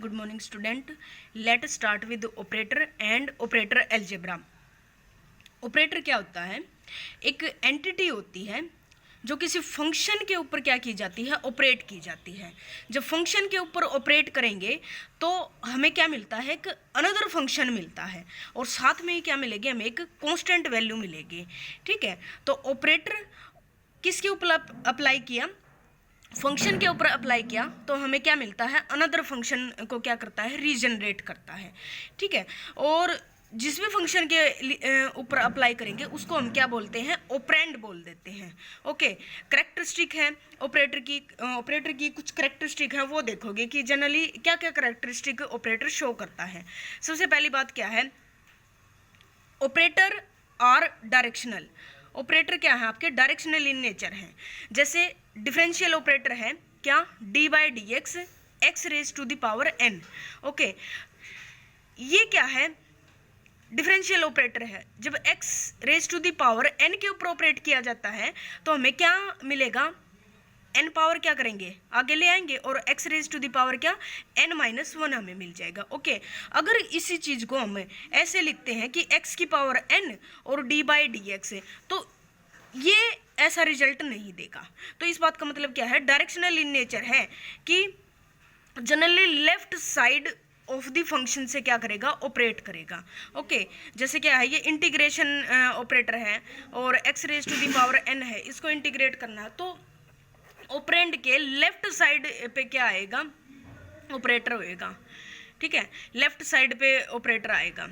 Good morning student. Let start with operator and operator algebra. Operator क्या होता है? एक एंटिटी होती है जो किसी फंक्शन के ऊपर क्या की जाती है, ऑपरेट की जाती है। जब फंक्शन के ऊपर ऑपरेट करेंगे तो हमें क्या मिलता है, एक अनदर फंक्शन मिलता है और साथ में ही क्या मिलेगी, हमें एक कांस्टेंट वैल्यू मिलेगी। ठीक है, तो ऑपरेटर किसके ऊपर अप्लाई किया, फंक्शन के ऊपर अप्लाई किया तो हमें क्या मिलता है, अनदर फंक्शन को क्या करता है, रीजनरेट करता है। ठीक है, और जिस भी फंक्शन के ऊपर अप्लाई करेंगे उसको हम क्या बोलते हैं, ऑपरेंड बोल देते हैं। ओके, करेक्टरिस्टिक है ऑपरेटर की कुछ करेक्टरिस्टिक है, वो देखोगे कि जनरली क्या क्या करेक्टरिस्टिक ऑपरेटर शो करता है। सबसे पहली बात क्या है, ऑपरेटर आर डायरेक्शनल। ऑपरेटर क्या है, आपके डायरेक्शनल इन नेचर हैं। जैसे डिफरेंशियल ऑपरेटर है क्या, D by D X X raise to the power N. Okay, ये क्या है, डिफरेंशियल ऑपरेटर है। जब X raise to the power N के ऊपर ऑपरेट किया जाता है तो हमें क्या मिलेगा, एन पावर क्या करेंगे, आगे ले आएंगे और X raise to the power क्या, एन माइनस वन हमें मिल जाएगा। ओके, अगर इसी चीज़ को हम ऐसे लिखते हैं कि एक्स की पावर एन और डी बाई डी एक्स, तो ये ऐसा रिजल्ट नहीं देगा। तो इस बात का मतलब क्या है, डायरेक्शनल इन नेचर है कि generally left side of the function से क्या करेगा, ऑपरेट करेगा। ओके, जैसे क्या है, ये इंटीग्रेशन ऑपरेटर है और X raise to the power N है, इसको इंटीग्रेट करना है तो ऑपरेंड के लेफ्ट साइड पे क्या आएगा, ऑपरेटर होएगा। ठीक है, लेफ्ट साइड पे ऑपरेटर आएगा,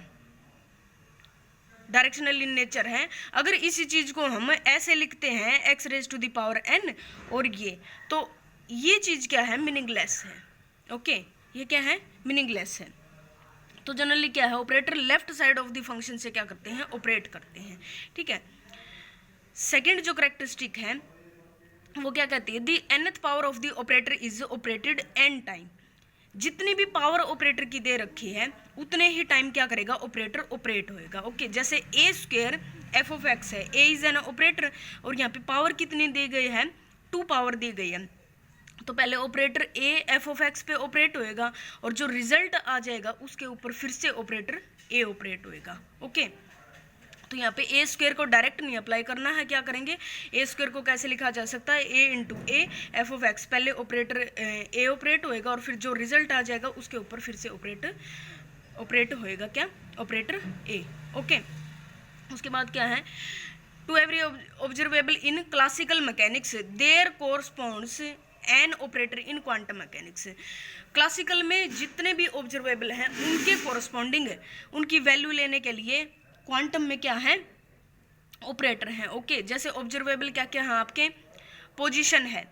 डायरेक्शनल इन नेचर है। अगर इसी चीज को हम ऐसे लिखते हैं X raise to the power N और ये, तो ये चीज क्या है, मीनिंगलेस है। ओके, ये क्या है, मीनिंगलेस है। तो जनरली क्या है, operator left side of the function से क्या करते हैं, ऑपरेट करते हैं। ठीक है, सेकेंड जो करेक्टरिस्टिक है वो क्या कहती है, दी nth power of the operator is operated n time. जितनी भी पावर ऑपरेटर की दे रखी है उतने ही टाइम क्या करेगा, ऑपरेटर ऑपरेट होएगा। ओके, जैसे ए स्क्वायर एफ ऑफ एक्स है, ए इज एन ऑपरेटर और यहाँ पे पावर कितनी दी गई है, 2 पावर दी गई है, तो पहले operator A F of x पे ऑपरेट होएगा और जो रिजल्ट आ जाएगा उसके ऊपर फिर से ऑपरेटर ए ऑपरेट होएगा। ओके, तो यहाँ पे ए स्क्वायर को डायरेक्ट नहीं अप्लाई करना है, क्या करेंगे, ए स्क्वायर को कैसे लिखा जा सकता है, A into A F of X, पहले ऑपरेटर ए ऑपरेट होएगा और फिर जो रिजल्ट आ जाएगा उसके ऊपर फिर से ऑपरेट होएगा क्या, ऑपरेटर ए। ओके, उसके बाद क्या है, to every observable in classical mechanics there corresponds an operator in quantum mechanics. Classical में जितने भी ऑब्जर्वेबल हैं उनके कोरस्पॉन्डिंग उनकी वैल्यू लेने के लिए क्वांटम में क्या है, ऑपरेटर है। ओके, जैसे ऑब्जर्वेबल क्या क्या है आपके, पोजीशन है,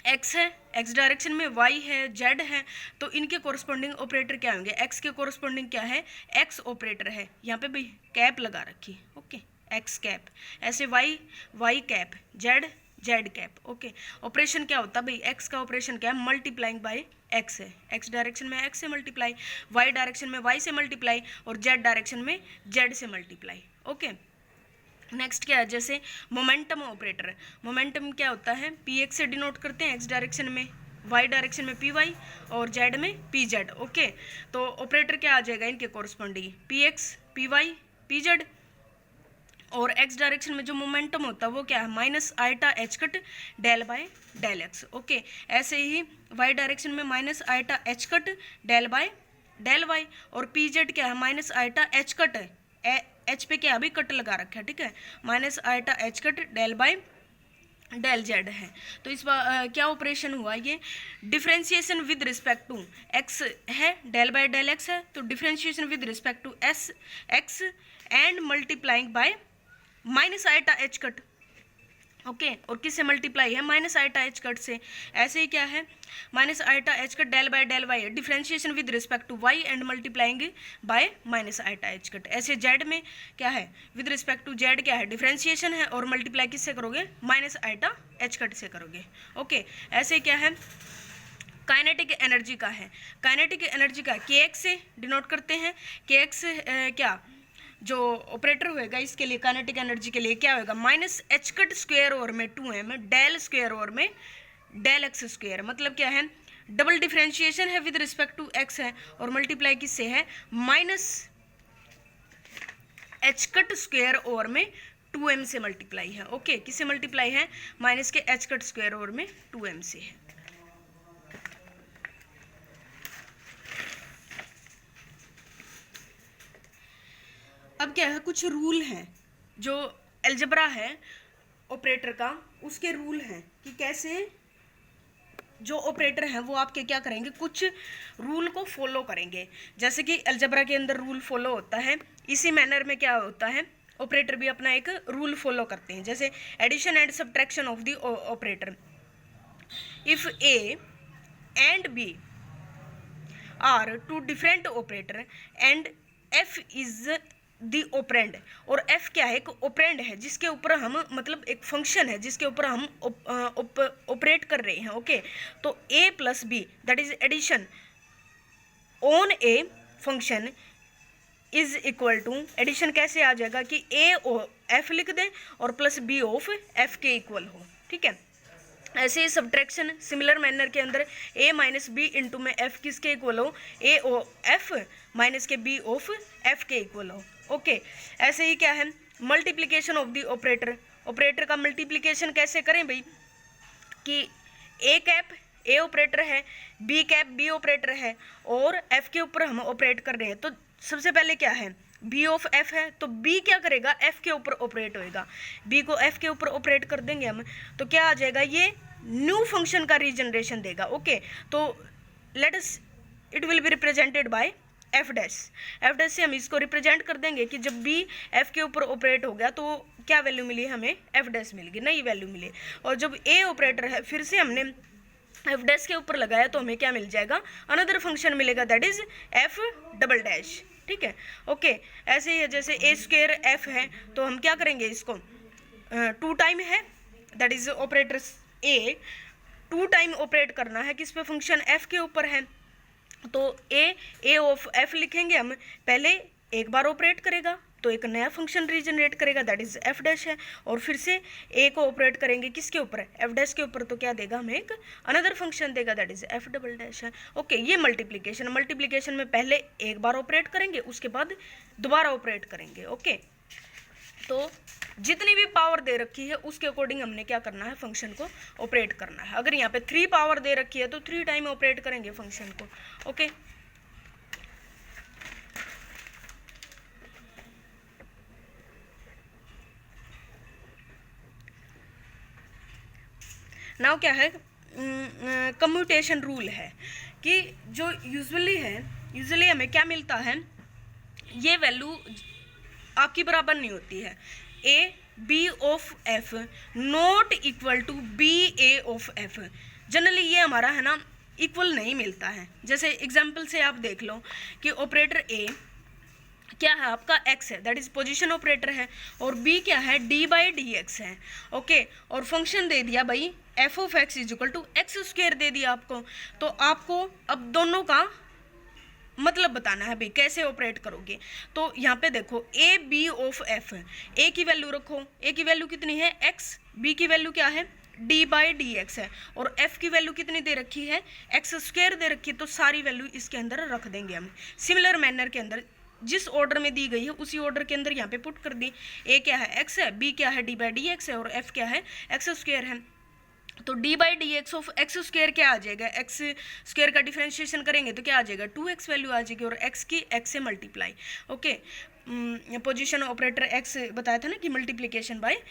एक्स है, एक्स डायरेक्शन में, वाई है, जेड है, तो इनके कोरस्पॉन्डिंग ऑपरेटर क्या होंगे, एक्स के कोरस्पॉन्डिंग क्या है, एक्स ऑपरेटर है। यहाँ पे भी कैप लगा रखी, ओके, एक्स कैप, ऐसे Y cap, Z cap. Okay, operation क्या होता है भाई, एक्स का ऑपरेशन क्या है, मल्टीप्लाइंग बाय एक्स है, एक्स डायरेक्शन में एक्स से मल्टीप्लाई, वाई डायरेक्शन में वाई से मल्टीप्लाई और जेड डायरेक्शन में जेड से मल्टीप्लाई। ओके, नेक्स्ट क्या है, जैसे मोमेंटम ऑपरेटर, मोमेंटम क्या होता है, पी एक्स से डिनोट करते हैं, एक्स डायरेक्शन में, वाई डायरेक्शन में पी वाई और जेड में पी जेड। ओके, तो ऑपरेटर क्या आ जाएगा इनके corresponding, P X P Y P Z, और एक्स डायरेक्शन में जो मोमेंटम होता है वो क्या है, minus iota H cut del by del X. Okay, ऐसे ही वाई डायरेक्शन में minus iota H cut del by del Y और पी जेड क्या है, minus iota H cut, H पे क्या अभी कट लगा रखा है, ठीक है, minus iota H cut del by del Z है। तो इस बार क्या ऑपरेशन हुआ, ये differentiation with respect to X है, डेल बाय डेल एक्स है, तो differentiation with respect to as X and multiplying by minus iota H cut. Okay, और किससे मल्टीप्लाई है, माइनस आइटा एच कट से। ऐसे ही क्या है, minus iota H cut del by del Y है, differentiation with respect to Y and multiplying by minus iota H cut. ऐसे जेड में क्या है, विद रिस्पेक्ट टू जेड क्या है, डिफ्रेंशिएशन है और मल्टीप्लाई किससे करोगे, माइनस आइटा एच कट से करोगे। ओके, ऐसे क्या है, काइनेटिक एनर्जी का है, काइनेटिक एनर्जी का के एक्स से डिनोट करते हैं, के एक्स क्या जो ऑपरेटर होएगा इसके लिए, काइनेटिक एनर्जी के लिए क्या होएगा, minus H cut square over में 2m डेल स्क्वायर ओवर में डेल एक्स स्क्वायर। मतलब क्या है, डबल डिफरेंशिएशन है विद रिस्पेक्ट टू एक्स है, और मल्टीप्लाई किससे है, minus H cut square over में 2m से मल्टीप्लाई है। ओके, किससे मल्टीप्लाई है, माइनस के एच कट स्क्वायर ओवर में 2m से है। अब क्या है, कुछ रूल हैं जो अलजेब्रा है ऑपरेटर का, उसके रूल हैं कि कैसे जो ऑपरेटर हैं वो आपके क्या करेंगे, कुछ रूल को फॉलो करेंगे। जैसे कि अलजेब्रा के अंदर रूल फॉलो होता है, इसी मैनर में क्या होता है, ऑपरेटर भी अपना एक रूल फॉलो करते हैं। जैसे addition and subtraction of the operator, if A and B are two different operator and F is the operand, और एफ क्या है, एक ऑपरेंड है जिसके ऊपर हम, मतलब एक फंक्शन है जिसके ऊपर हम ऑपरेट कर रहे हैं। ओके, तो A plus B that is addition on A function is equal to, addition कैसे आ जाएगा कि ए एफ लिख दें और प्लस बी ऑफ एफ के इक्वल हो। ठीक है, ऐसे ही सब्ट्रैक्शन सिमिलर मैनर के अंदर a माइनस बी इंटू में f किसके इक्वल हो, a ओ f माइनस के b ऑफ f के इक्वल हो। ओके, ऐसे ही क्या है, multiplication of the operator, operator का मल्टीप्लिकेशन कैसे करें भाई, कि a कैप a ऑपरेटर है, b कैप b ऑपरेटर है, और f के ऊपर हम ऑपरेट कर रहे हैं। तो सबसे पहले क्या है, b ऑफ f है, तो b क्या करेगा, f के ऊपर ऑपरेट होएगा, b को f के ऊपर ऑपरेट कर देंगे हम, तो क्या आ जाएगा, ये न्यू फंक्शन का रीजनरेशन देगा। ओके, तो let us, it will be represented by f dash, f dash से हम इसको रिप्रेजेंट कर देंगे कि जब b f के ऊपर ऑपरेट हो गया तो क्या वैल्यू मिली, हमें f डैश मिल गई, नई वैल्यू मिली। और जब a ऑपरेटर है, फिर से हमने f डैश के ऊपर लगाया तो हमें क्या मिल जाएगा, अनदर फंक्शन मिलेगा that is f double dash. ठीक है, ओके, ऐसे ही है, जैसे a स्क्वायर f है तो हम क्या करेंगे, इसको 2 टाइम है, that is operator a 2 time operate करना है किस पे, फंक्शन f के ऊपर है, तो a ऑफ f लिखेंगे हम, पहले एक बार ऑपरेट करेगा तो एक नया फंक्शन रीजनरेट करेगा दैट इज f डैश है, और फिर से a को ऑपरेट करेंगे किसके ऊपर, f डैश के ऊपर, तो क्या देगा, हमें एक अनदर फंक्शन देगा that is f double dash है। ओके, ये मल्टीप्लिकेशन में पहले एक बार ऑपरेट करेंगे, उसके बाद दोबारा ऑपरेट करेंगे। ओके, तो जितनी भी पावर दे रखी है उसके अकॉर्डिंग हमने क्या करना है, फंक्शन को ऑपरेट करना है। अगर यहाँ पे 3 पावर दे रखी है तो 3 टाइम ऑपरेट करेंगे फंक्शन को। ओके, नाउ क्या है, कम्यूटेशन रूल है कि जो यूजुअली हमें क्या मिलता है, ये वैल्यू आपकी बराबर नहीं होती है, A B of F not equal to B A of F, generally ये हमारा है ना इक्वल नहीं मिलता है। जैसे एग्जांपल से आप देख लो कि ऑपरेटर ए क्या है आपका x है, दैट इज पोजीशन ऑपरेटर है, और b क्या है, d बाई डी एक्स है। ओके, और फंक्शन दे दिया भाई f of x is equal to X square दे दिया आपको, तो आपको अब दोनों का मतलब बताना है भाई कैसे ऑपरेट करोगे। तो यहाँ पे देखो a b of f, a की वैल्यू रखो, a की वैल्यू कितनी है x, b की वैल्यू क्या है d बाई डी एक्स है, और f की वैल्यू कितनी दे रखी है, एक्स स्क्वायर दे रखी है, तो सारी वैल्यू इसके अंदर रख देंगे हम। सिमिलर मैनर के अंदर जिस ऑर्डर में दी गई है उसी ऑर्डर के अंदर यहाँ पे पुट कर दी, a क्या है x है, b क्या है d बाई डी एक्स है, और f क्या है एक्स स्क्वायर है। तो d by D x of x square क्या आ जाएगा, एक्स स्क्वायर का डिफरेंशिएशन करेंगे तो क्या आ जाएगा, 2x वैल्यू आ जाएगी, और x की x से multiply. Okay, position operator x बताया था ना कि मल्टीप्लिकेशन बाय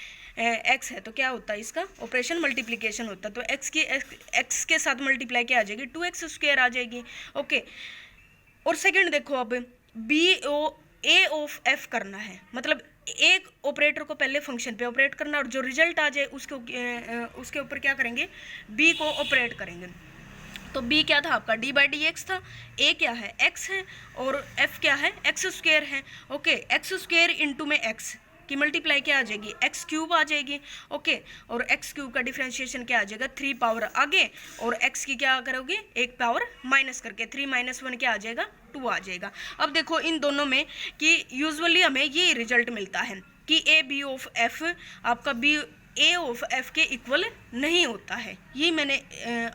x है, तो क्या होता है इसका ऑपरेशन मल्टीप्लिकेशन होता है, तो x के साथ मल्टीप्लाई क्या आ जाएगी, 2x स्क्वायर आ जाएगी। ओके, और सेकेंड देखो अब a ऑफ f करना है, मतलब एक ऑपरेटर को पहले फंक्शन पे ऑपरेट करना, और जो रिजल्ट आ जाए उसके ऊपर क्या करेंगे, b को ऑपरेट करेंगे। तो b क्या था आपका, d बाई डी एक्स था, a क्या है x है, और f क्या है एक्स स्क्वायर है। ओके, एक्स स्क्वायर इंटू में x की मल्टीप्लाई क्या आ जाएगी, एक्स क्यूब आ जाएगी। ओके, और एक्स क्यूब का डिफरेंशिएशन क्या आ जाएगा, 3 पावर आगे, और एक्स की क्या करोगे, 1 पावर माइनस करके 3 - 1 क्या आ जाएगा, 2 आ जाएगा। अब देखो इन दोनों में कि यूजुअली हमें ये रिजल्ट मिलता है कि ए बी ऑफ एफ आपका बी ए ऑफ एफ के इक्वल नहीं होता है। ये मैंने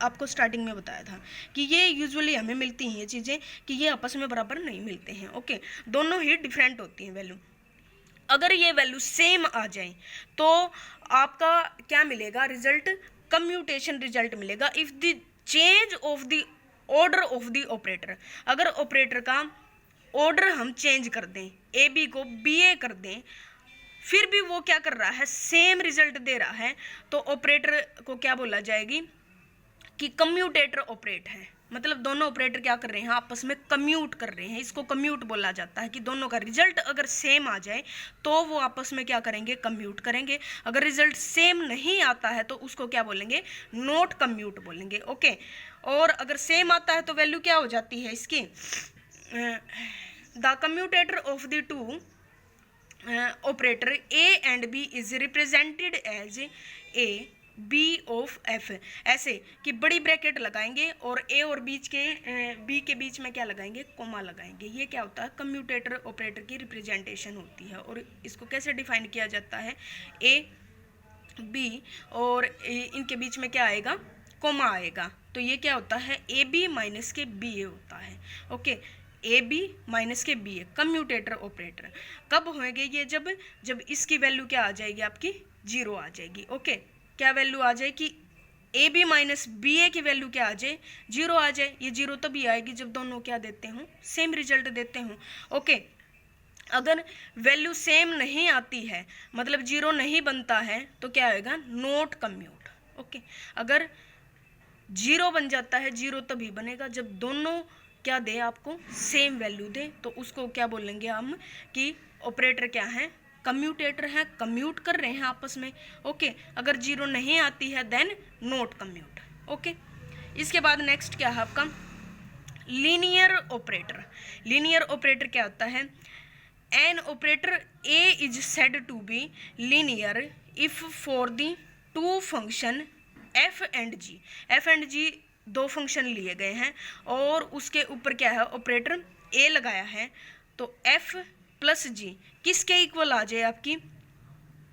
आपको स्टार्टिंग में बताया था कि ये यूजुअली हमें मिलती हैं ये चीज़ें कि ये आपस में बराबर नहीं मिलते हैं। ओके, दोनों ही डिफरेंट होती हैं वैल्यू। अगर ये वैल्यू सेम आ जाए तो आपका क्या मिलेगा रिजल्ट, कम्यूटेशन रिजल्ट मिलेगा। If the change of the order of the operator, अगर ऑपरेटर का ऑर्डर हम चेंज कर दें, ए बी को बी ए कर दें, फिर भी वो क्या कर रहा है, सेम रिजल्ट दे रहा है, तो ऑपरेटर को क्या बोला जाएगी कि कम्यूटेटर ऑपरेट है। मतलब दोनों ऑपरेटर क्या कर रहे हैं, आपस में कम्यूट कर रहे हैं। इसको कम्यूट बोला जाता है कि दोनों का रिजल्ट अगर सेम आ जाए तो वो आपस में क्या करेंगे, कम्यूट करेंगे। अगर रिजल्ट सेम नहीं आता है तो उसको क्या बोलेंगे, नॉट कम्यूट बोलेंगे। ओके, और अगर सेम आता है तो वैल्यू क्या हो जाती है इसकी, the commutator of the two operator A and B is represented as A B of F. ऐसे कि बड़ी ब्रैकेट लगाएंगे और ए और बी के बीच में क्या लगाएंगे, कोमा लगाएंगे। ये क्या होता है, कम्यूटेटर ऑपरेटर की रिप्रेजेंटेशन होती है। और इसको कैसे डिफाइन किया जाता है, ए बी और इनके बीच में क्या आएगा, कोमा आएगा। तो ये क्या होता है, ए बी माइनस के बी ए होता है। ओके, ए बी माइनस के बी ए कम्यूटेटर ऑपरेटर कब होंगे ये, जब इसकी वैल्यू क्या आ जाएगी, आपकी जीरो आ जाएगी। ओके, क्या वैल्यू आ जाए कि ए बी माइनस बी ए की वैल्यू क्या आ जाए, जीरो आ जाए। ये जीरो तभी आएगी जब दोनों क्या देते हों, सेम रिजल्ट देते हों। ओके, अगर वैल्यू सेम नहीं आती है, मतलब जीरो नहीं बनता है, तो क्या आएगा, नॉट कम्यूट। ओके, अगर जीरो बन जाता है, जीरो तभी बनेगा जब दोनों क्या दे, आपको सेम वैल्यू दे, तो उसको क्या बोलेंगे हम कि ऑपरेटर क्या है, कम्यूटेटर है, कम्यूट कर रहे हैं आपस में। ओके, अगर जीरो नहीं आती है देन नॉट कम्यूट। ओके, इसके बाद नेक्स्ट क्या है आपका, लीनियर ऑपरेटर। लीनियर ऑपरेटर क्या होता है, an operator A is said to be linear if for the two function F and G. F and G दो फंक्शन लिए गए हैं और उसके ऊपर क्या है, ऑपरेटर ए लगाया है, तो एफ प्लस जी किसके इक्वल आ जाए, आपकी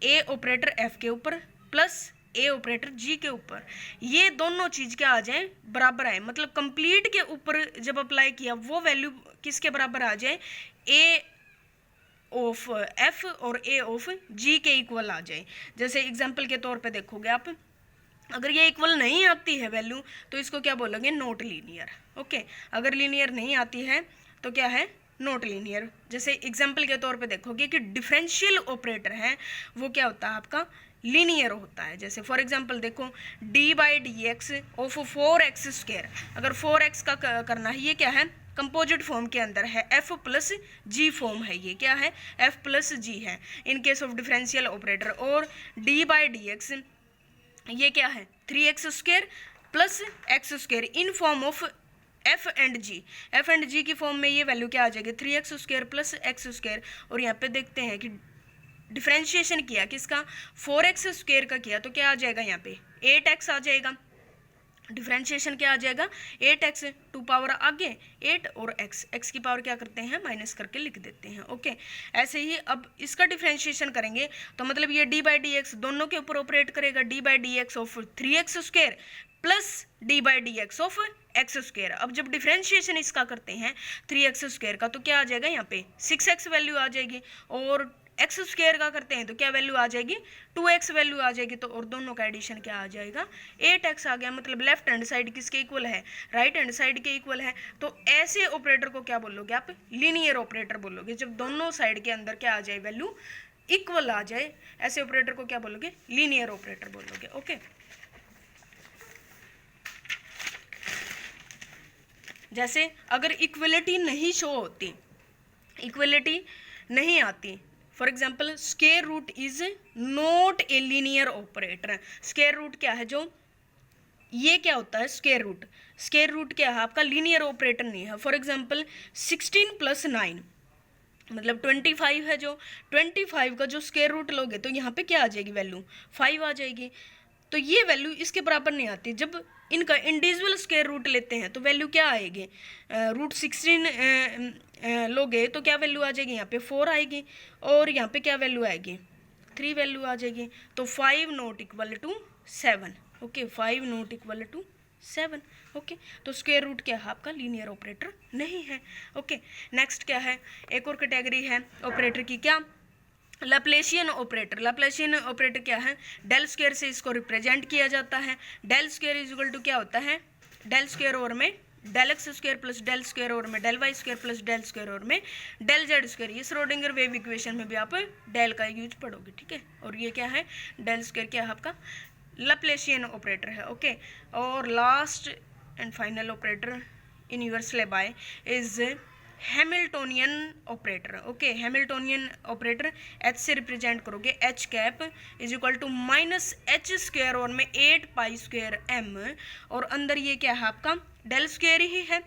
ए ऑपरेटर एफ के ऊपर प्लस ए ऑपरेटर जी के ऊपर। ये दोनों चीज क्या आ जाए, बराबर आए। मतलब कंप्लीट के ऊपर जब अप्लाई किया वो वैल्यू किसके बराबर आ जाए, ए ऑफ एफ और ए ऑफ जी के इक्वल आ जाए। जैसे एग्जाम्पल के तौर पे देखोगे आप, अगर ये इक्वल नहीं आती है वैल्यू तो इसको क्या बोलोगे, नॉट लीनियर। ओके, अगर लीनियर नहीं आती है तो क्या है, नॉट लीनियर। जैसे एग्जाम्पल के तौर पे देखोगे कि डिफरेंशियल ऑपरेटर है वो क्या होता है, आपका लीनियर होता है। जैसे फॉर एग्जाम्पल देखो, D by D x of 4x square, अगर 4x का करना है, ये क्या है, कंपोजिट फॉर्म के अंदर है, एफ प्लस जी फॉर्म है, ये क्या है, एफ प्लस जी है in case of differential operator. और डी बाई डी एक्स ये क्या है, 3x square plus X square in form of F and G. F and G की फॉर्म में ये वैल्यू क्या आ जाएगी, 3x square plus X square. और यहाँ पे देखते हैं कि डिफरेंशिएशन किया किसका, 4x स्क्वायर का किया, तो क्या आ जाएगा यहाँ पे 8x आ जाएगा। डिफरेंशिएशन क्या आ जाएगा, 8x, 2 पावर आगे 8 और x की पावर क्या करते हैं, माइनस करके लिख देते हैं। ओके, ऐसे ही अब इसका डिफरेंशिएशन करेंगे तो मतलब ये d बाई डी एक्स दोनों के ऊपर ऑपरेट करेगा, d by D x of 3x square plus d by D x of x square. अब जब डिफरेंशिएशन इसका करते हैं 3x स्क्वायर का तो क्या आ जाएगा, यहाँ पे 6x वैल्यू आ जाएगी, और एक्स स्क्वायर का करते हैं तो क्या वैल्यू आ जाएगी, 2x वैल्यू आ जाएगी। तो और दोनों का एडिशन क्या आ जाएगा, 8x आ गया। मतलब लेफ्ट हैंड साइड किसके इक्वल है, राइट हैंड साइड के इक्वल है। तो ऐसे ऑपरेटर को क्या बोलोगे आप, लीनियर ऑपरेटर बोलोगे, जब दोनों साइड के अंदर क्या आ जाए, वैल्यू इक्वल आ जाए, ऐसे ऑपरेटर को क्या बोलोगे, लीनियर ऑपरेटर बोलोगे। ओके, जैसे अगर इक्वलिटी नहीं शो होती, इक्वलिटी नहीं आती, for example square root is not a linear operator. Square root क्या है, जो ये क्या होता है, स्क्वायर रूट, स्क्वायर रूट क्या है आपका, लीनियर ऑपरेटर नहीं है। फॉर एग्जाम्पल 16 प्लस 9 मतलब 25 है, जो 25 का जो स्क्वायर रूट लोगे तो यहाँ पे क्या आ जाएगी, वैल्यू 5 आ जाएगी। तो ये वैल्यू इसके बराबर नहीं आती। जब इनका इंडिविजुअल स्क्वायर रूट लेते हैं तो वैल्यू क्या आएगी, रूट 16 लोगे तो क्या वैल्यू आ जाएगी, यहाँ पे 4 आएगी, और यहाँ पे क्या वैल्यू आएगी, 3 वैल्यू आ जाएगी, तो 5 not equal to 7। Okay, 5 not equal to 7। Okay, तो स्क्वायर रूट क्या है आपका, लीनियर ऑपरेटर नहीं है। ओके, नेक्स्ट क्या है, एक और कैटेगरी है ऑपरेटर की, क्या, लैप्लेशियन ऑपरेटर। लैप्लेशियन ऑपरेटर क्या है, डेल स्क्वायर से इसको रिप्रेजेंट किया जाता है। Del square is equal to क्या होता है, डेल स्क्वायर और में del X square plus del square और में del Y square plus del square और में डेल जेड स्क्वायर। ये श्रोडिंगर वेव इक्वेशन में भी आप डेल का यूज पढ़ोगे, ठीक है। और ये क्या है, डेल स्क्वायर क्या है आपका, लैप्लेशियन ऑपरेटर है। ओके, और last and final operator in your syllabus is Hamiltonian operator. Okay, Hamiltonian operator H से रिप्रेजेंट करोगे, H cap is equal to minus H square और में 8 पाई स्क्वायर एम, और अंदर ये क्या है आपका, डेल स्क्वायर ही है,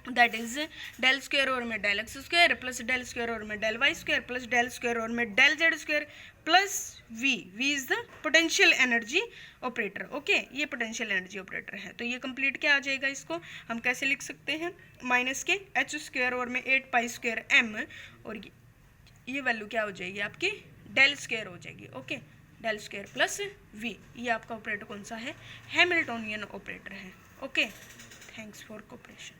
दैट इज डेल स्क्वायर और में del X square plus del square और में del Y square plus del square और में del Z square plus V. V is the potential energy operator. Okay, ये पोटेंशियल एनर्जी ऑपरेटर है। तो ये कंप्लीट क्या आ जाएगा, इसको हम कैसे लिख सकते हैं, माइनस के एच स्क्वायर और में 8 पाई स्क्वायर एम, और ये वैल्यू क्या हो जाएगी आपकी, डेल स्क्वायर हो जाएगी। Okay, del square plus V, ये आपका ऑपरेटर कौन सा है, हैमिल्टोनियन ऑपरेटर है। Okay, thanks for cooperation.